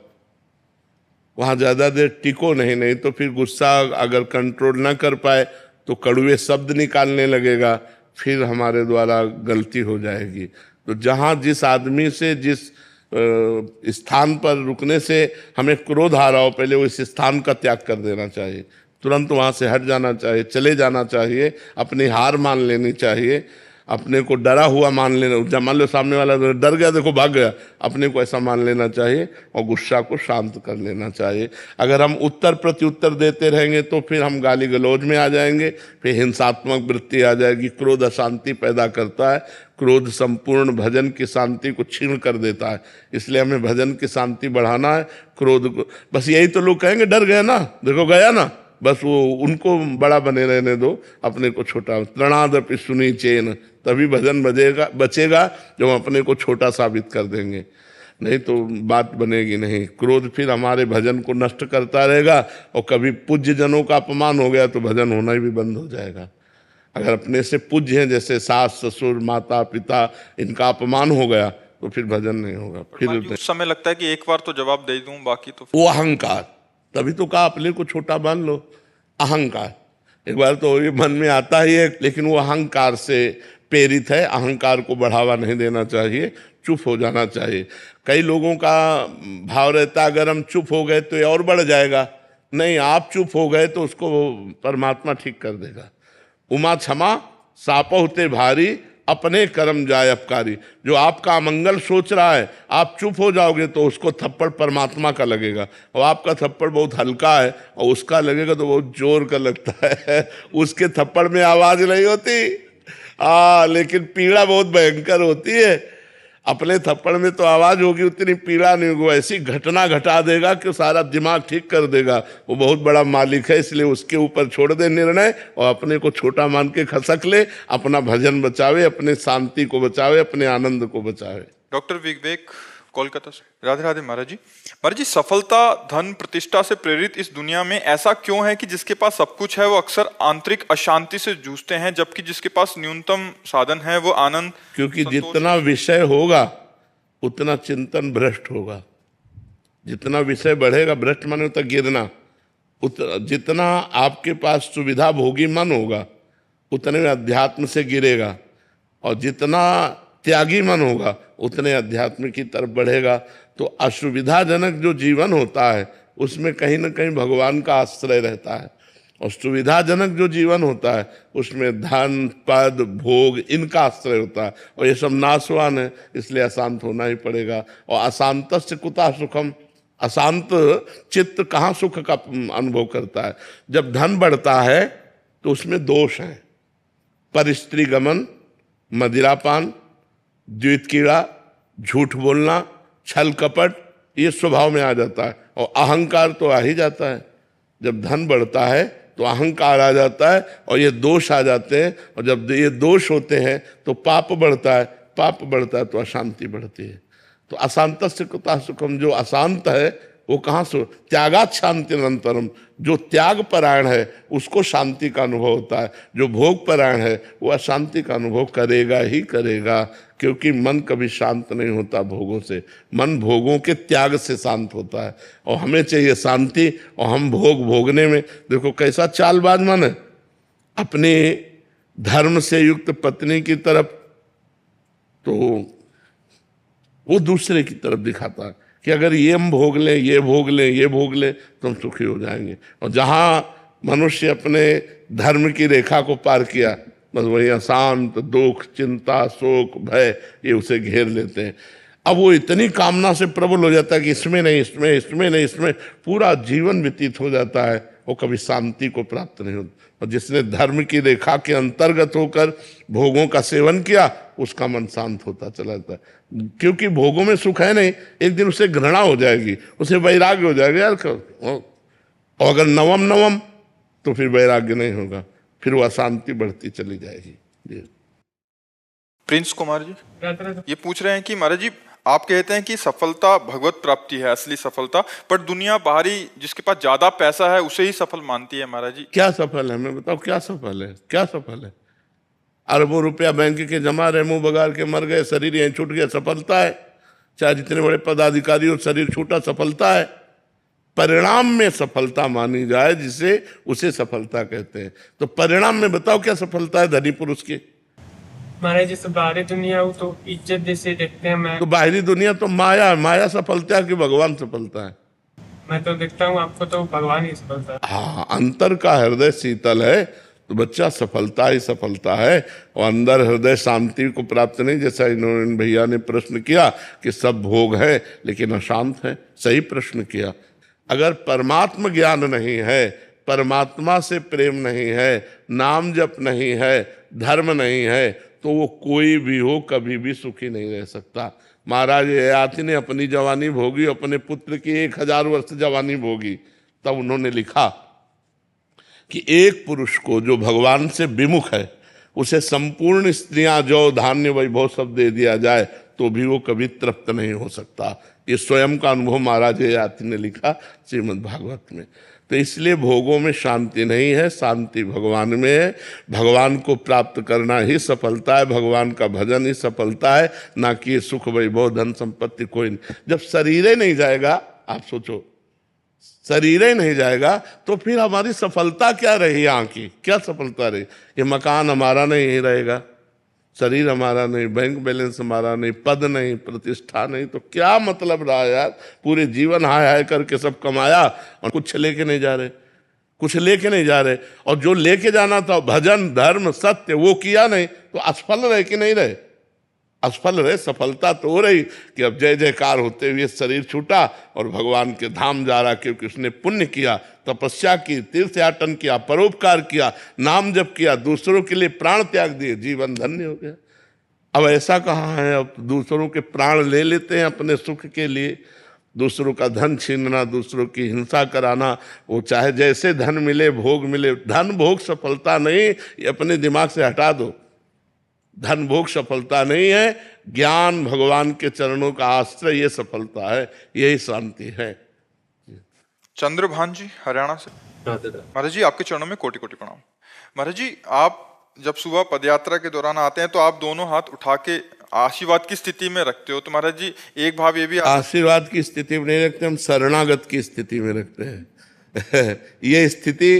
वहां ज्यादा देर टिको नहीं तो फिर गुस्सा अगर कंट्रोल ना कर पाए तो कड़वे शब्द निकालने लगेगा, फिर हमारे द्वारा गलती हो जाएगी। तो जहां जिस आदमी से जिस स्थान पर रुकने से हमें क्रोध आ रहा हो, पहले वो इस स्थान का त्याग कर देना चाहिए, तुरंत वहां से हट जाना चाहिए, चले जाना चाहिए, अपनी हार मान लेनी चाहिए, अपने को डरा हुआ मान लेना। जब मान लो सामने वाला डर गया, देखो भाग गया, अपने को ऐसा मान लेना चाहिए और गुस्सा को शांत कर लेना चाहिए। अगर हम उत्तर प्रत्युत्तर देते रहेंगे तो फिर हम गाली गलौज में आ जाएंगे, फिर हिंसात्मक वृत्ति आ जाएगी। क्रोध अशांति पैदा करता है, क्रोध संपूर्ण भजन की शांति को छीन कर देता है। इसलिए हमें भजन की शांति बढ़ाना है, क्रोध को। बस यही तो लोग कहेंगे डर गया ना, देखो गया ना, बस वो उनको बड़ा बने रहने दो, अपने को छोटा। तृणादपि सुनी चेन, तभी भजन बचेगा जब हम अपने को छोटा साबित कर देंगे, नहीं तो बात बनेगी नहीं। क्रोध फिर हमारे भजन को नष्ट करता रहेगा, और कभी पूज्य जनों का अपमान हो गया तो भजन होना भी बंद हो जाएगा। अगर अपने से पूज्य हैं, जैसे सास ससुर माता पिता, इनका अपमान हो गया तो फिर भजन नहीं होगा। फिर उस समय लगता है कि एक बार तो जवाब दे दूं, बाकी तो वो अहंकार, तभी तो कहा अपने को छोटा मान लो। अहंकार एक बार तो ये मन में आता ही है, लेकिन वो अहंकार से प्रेरित है। अहंकार को बढ़ावा नहीं देना चाहिए, चुप हो जाना चाहिए। कई लोगों का भाव रहता है अगर हम चुप हो गए तो ये और बढ़ जाएगा। नहीं, आप चुप हो गए तो उसको परमात्मा ठीक कर देगा। उमा क्षमा सापहुते भारी, अपने कर्म जाय अपकारी। जो आपका अमंगल सोच रहा है, आप चुप हो जाओगे तो उसको थप्पड़ परमात्मा का लगेगा, और आपका थप्पड़ बहुत हल्का है और उसका लगेगा तो बहुत जोर का लगता है। उसके थप्पड़ में आवाज नहीं होती, लेकिन पीड़ा बहुत भयंकर होती है। अपने थप्पड़ में तो आवाज होगी, उतनी पीड़ा नहीं होगी। ऐसी घटना घटा देगा कि सारा दिमाग ठीक कर देगा। वो बहुत बड़ा मालिक है, इसलिए उसके ऊपर छोड़ दे निर्णय, और अपने को छोटा मान के खसक ले, अपना भजन बचावे, अपने शांति को बचावे, अपने आनंद को बचावे। डॉक्टर विवेक कोलकाता से। राधे राधे महाराज जी। महाराज जी, सफलता धन प्रतिष्ठा से प्रेरित इस दुनिया में ऐसा क्यों है कि जिसके पास सब कुछ है वो अक्सर आंतरिक अशांति से जूझते हैं, जबकि जिसके पास न्यूनतम साधन है वो आनंद। क्योंकि जितना विषय होगा उतना चिंतन भ्रष्ट होगा। जितना विषय बढ़ेगा, भ्रष्ट माने होता गिरना, जितना आपके पास सुविधा भोगी मन होगा उतने में अध्यात्म से गिरेगा, और जितना त्यागी मन होगा उतने अध्यात्म की तरफ बढ़ेगा। तो असुविधाजनक जो जीवन होता है उसमें कहीं ना कहीं भगवान का आश्रय रहता है, और सुविधाजनक जो जीवन होता है उसमें धन पद भोग इनका आश्रय होता है, और ये सब नाशवान है, इसलिए अशांत होना ही पड़ेगा। और अशांतस्य कुतः सुखम, अशांत चित्त कहाँ सुख का अनुभव करता है। जब धन बढ़ता है तो उसमें दोष है, परस्त्री गमन, मदिरापान, द्वैत कीड़ा, झूठ बोलना, छल कपट, ये स्वभाव में आ जाता है। और अहंकार तो आ ही जाता है। जब धन बढ़ता है तो अहंकार आ जाता है और ये दोष आ जाते हैं, और जब ये दोष होते हैं तो पाप बढ़ता है, पाप बढ़ता है तो अशांति बढ़ती है। तो अशांतस्य कुतः सुखम, जो अशांत है वो कहाँ से, त्यागात शांति अनंतरम। जो त्याग परायण है उसको शांति का अनुभव होता है, जो भोग परायण है वो अशांति का अनुभव करेगा ही करेगा, क्योंकि मन कभी शांत नहीं होता भोगों से। मन भोगों के त्याग से शांत होता है, और हमें चाहिए शांति, और हम भोग भोगने में देखो कैसा चालबाज मन है। अपने धर्म से युक्त पत्नी की तरफ तो वो दूसरे की तरफ दिखाता है कि अगर ये हम भोग लें, ये भोग लें, ये भोग लें तो हम सुखी हो जाएंगे। और जहाँ मनुष्य अपने धर्म की रेखा को पार किया, बस वही अशांत, दुख, चिंता, शोक, भय ये उसे घेर लेते हैं। अब वो इतनी कामना से प्रबल हो जाता है कि इसमें नहीं, इसमें, इसमें नहीं, इसमें पूरा जीवन व्यतीत हो जाता है, वो कभी शांति को प्राप्त नहीं होता। और जिसने धर्म की रेखा के अंतर्गत होकर भोगों का सेवन किया उसका मन शांत होता चला जाता है, क्योंकि भोगों में सुख है नहीं। एक दिन उसे घृणा हो जाएगी, उसे वैराग्य हो जाएगा यार। और अगर नवम नवम तो फिर वैराग्य नहीं होगा, फिर वो अशांति बढ़ती चली जाएगी। जी। प्रिंस कुमार जी ये पूछ रहे हैं कि महाराज जी आप कहते हैं कि सफलता भगवत प्राप्ति है असली सफलता, पर दुनिया बाहरी जिसके पास ज्यादा पैसा है उसे ही सफल मानती है महाराज जी। क्या सफल है, मैं बताओ क्या सफल है, क्या सफल है? अरबों रुपया बैंक के जमा रहे, मुंह बगाड़ के मर गए, शरीर यहीं छूट गया, सफलता है? चाहे जितने बड़े पदाधिकारी हो, शरीर छूटा, सफलता है? परिणाम में सफलता मानी जाए जिसे, उसे सफलता कहते हैं। तो परिणाम में बताओ क्या सफलता है धनी पुरुष की? महाराज जैसे बाहरी दुनिया हो तो इज्जत जैसे देखते हैं। मैं तो बाहरी दुनिया तो माया है, माया सफलता है कि भगवान सफलता है? मैं तो देखता हूँ आपको तो भगवान ही सफलता है। हाँ, अंतर का हृदय शीतल है तो बच्चा सफलता ही सफलता है, और अंदर हृदय शांति को प्राप्त नहीं। जैसा इन भैया ने प्रश्न किया कि सब भोग है लेकिन अशांत है, सही प्रश्न किया। अगर परमात्मा ज्ञान नहीं है, परमात्मा से प्रेम नहीं है, नाम जप नहीं है, धर्म नहीं है, तो वो कोई भी हो कभी भी सुखी नहीं रह सकता। महाराज ययाति ने अपनी जवानी भोगी, अपने पुत्र की 1000 वर्ष जवानी भोगी, तब उन्होंने लिखा कि एक पुरुष को जो भगवान से विमुख है उसे संपूर्ण स्त्रियां जौ धान्य वैभव सब दे दिया जाए तो भी वो कभी तृप्त नहीं हो सकता। ये स्वयं का अनुभव महाराज ययाति ने लिखा श्रीमद् भागवत में। तो इसलिए भोगों में शांति नहीं है, शांति भगवान में है। भगवान को प्राप्त करना ही सफलता है, भगवान का भजन ही सफलता है, ना कि सुख वैभव धन संपत्ति कोई नहीं। जब शरीर ही नहीं जाएगा, आप सोचो शरीर ही नहीं जाएगा तो फिर हमारी सफलता क्या रही? यहाँ की क्या सफलता रही? ये मकान हमारा नहीं रहेगा, शरीर हमारा नहीं, बैंक बैलेंस हमारा नहीं, पद नहीं, प्रतिष्ठा नहीं, तो क्या मतलब रहा यार? पूरे जीवन हाय हाय करके सब कमाया और कुछ लेके नहीं जा रहे, कुछ लेके नहीं जा रहे। और जो लेके जाना था भजन धर्म सत्य वो किया नहीं, तो असफल रहे कि नहीं रहे? असफल रहे। सफलता तो हो रही कि अब जय जयकार होते हुए शरीर छूटा और भगवान के धाम जा रहा, क्योंकि उसने पुण्य किया, तपस्या की, तीर्थ याटन किया, परोपकार किया, नाम जप किया, दूसरों के लिए प्राण त्याग दिए, जीवन धन्य हो गया। अब ऐसा कहाँ है? अब दूसरों के प्राण ले लेते हैं अपने सुख के लिए, दूसरों का धन छीनना, दूसरों की हिंसा कराना, वो चाहे जैसे धन मिले भोग मिले। धन भोग सफलता नहीं, ये अपने दिमाग से हटा दो। धन भोग सफलता नहीं है, ज्ञान भगवान के चरणों का आश्रय ये सफलता है, यही शांति है। चंद्रभान जी हरियाणा से महाराज जी आपके चरणों में कोटि कोटि प्रणाम। महाराज जी आप जब सुबह पदयात्रा के दौरान आते हैं तो आप दोनों हाथ उठा के आशीर्वाद की स्थिति में रखते हो, तो महाराज जी एक भाव ये भी आशीर्वाद की स्थिति में नहीं रखते, हम शरणागत की स्थिति में रखते हैं। ये स्थिति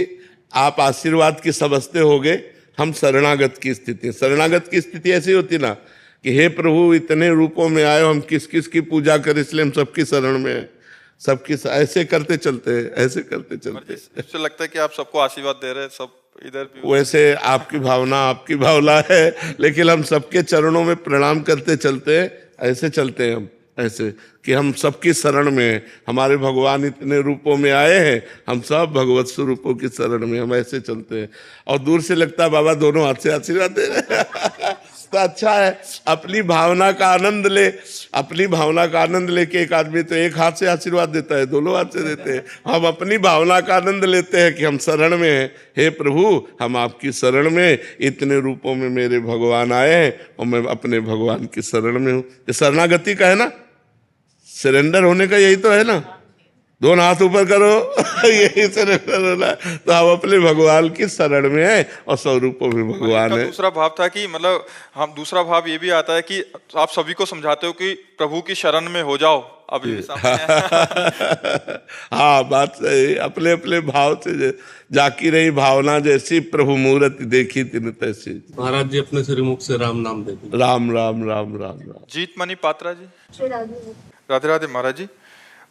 आप आशीर्वाद की समझते होगे, हम शरणागत की स्थिति। शरणागत की स्थिति ऐसी होती ना कि हे प्रभु इतने रूपों में आए, हम किस किस की पूजा करें, इसलिए हम सबकी शरण में हैं, सबकी ऐसे करते चलते हैं, ऐसे करते चलते। इससे लगता है कि आप सबको आशीर्वाद दे रहे हैं, सब इधर भी। वैसे आपकी भावना है, लेकिन हम सबके चरणों में प्रणाम करते चलते हैं, ऐसे चलते हैं हम, ऐसे कि हम सबकी शरण में हैं। हमारे भगवान इतने रूपों में आए हैं, हम सब भगवत स्वरूपों की शरण में, हम ऐसे चलते हैं। और दूर से लगता है बाबा दोनों हाथ से आशीर्वाद दे रहे हैं। तो अच्छा है, अपनी भावना का आनंद ले, अपनी भावना का आनंद लेके। एक आदमी तो एक हाथ से आशीर्वाद देता है, दोनों हाथ से देते हैं। हम अपनी भावना का आनंद लेते हैं कि हम शरण में हैं। हे प्रभु हम आपकी शरण में, इतने रूपों में मेरे भगवान आए हैं और मैं अपने भगवान की शरण में हूँ। ये शरणागति का है ना, सरेंडर होने का यही तो है ना। दोनों हाथ ऊपर करो, यही सरेंडर होना। तो हम अपने भगवान की शरण में हैं और स्वरूपों में भगवान है। दूसरा भाव था कि मतलब हम दूसरा भाव ये भी आता है कि आप सभी को समझाते हो कि प्रभु की शरण में हो जाओ। अभी भी हाँ बात सही, अपने अपने भाव से जाकी रही भावना जैसी, प्रभु मूर्ति देखी तिन तैसी। महाराज जी अपने श्रीमुख से राम नाम देते। राम राम राम राम राम। जीतमणि पात्रा जी श्री राधे राधे राधे।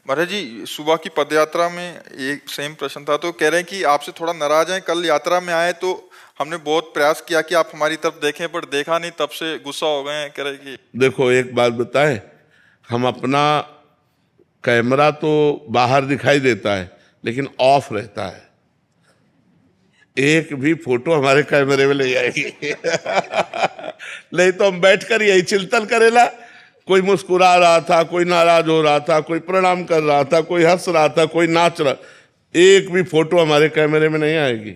महाराज जी सुबह की पदयात्रा में एक सेम प्रश्न था, तो कह रहे हैं कि आपसे थोड़ा नाराज हैं। कल यात्रा में आए तो हमने बहुत प्रयास किया कि आप हमारी तरफ देखें, पर देखा नहीं, तब से गुस्सा हो गए हैं। कह रहे कि देखो एक बात बताएं, हम अपना कैमरा तो बाहर दिखाई देता है लेकिन ऑफ रहता है, एक भी फोटो हमारे कैमरे में ले आएगी। नहीं तो हम बैठकर यही चिंतन करेला। कोई मुस्कुरा रहा था, कोई नाराज हो रहा था, कोई प्रणाम कर रहा था, कोई हंस रहा था, कोई नाच रहा, एक भी फोटो हमारे कैमरे में नहीं आएगी।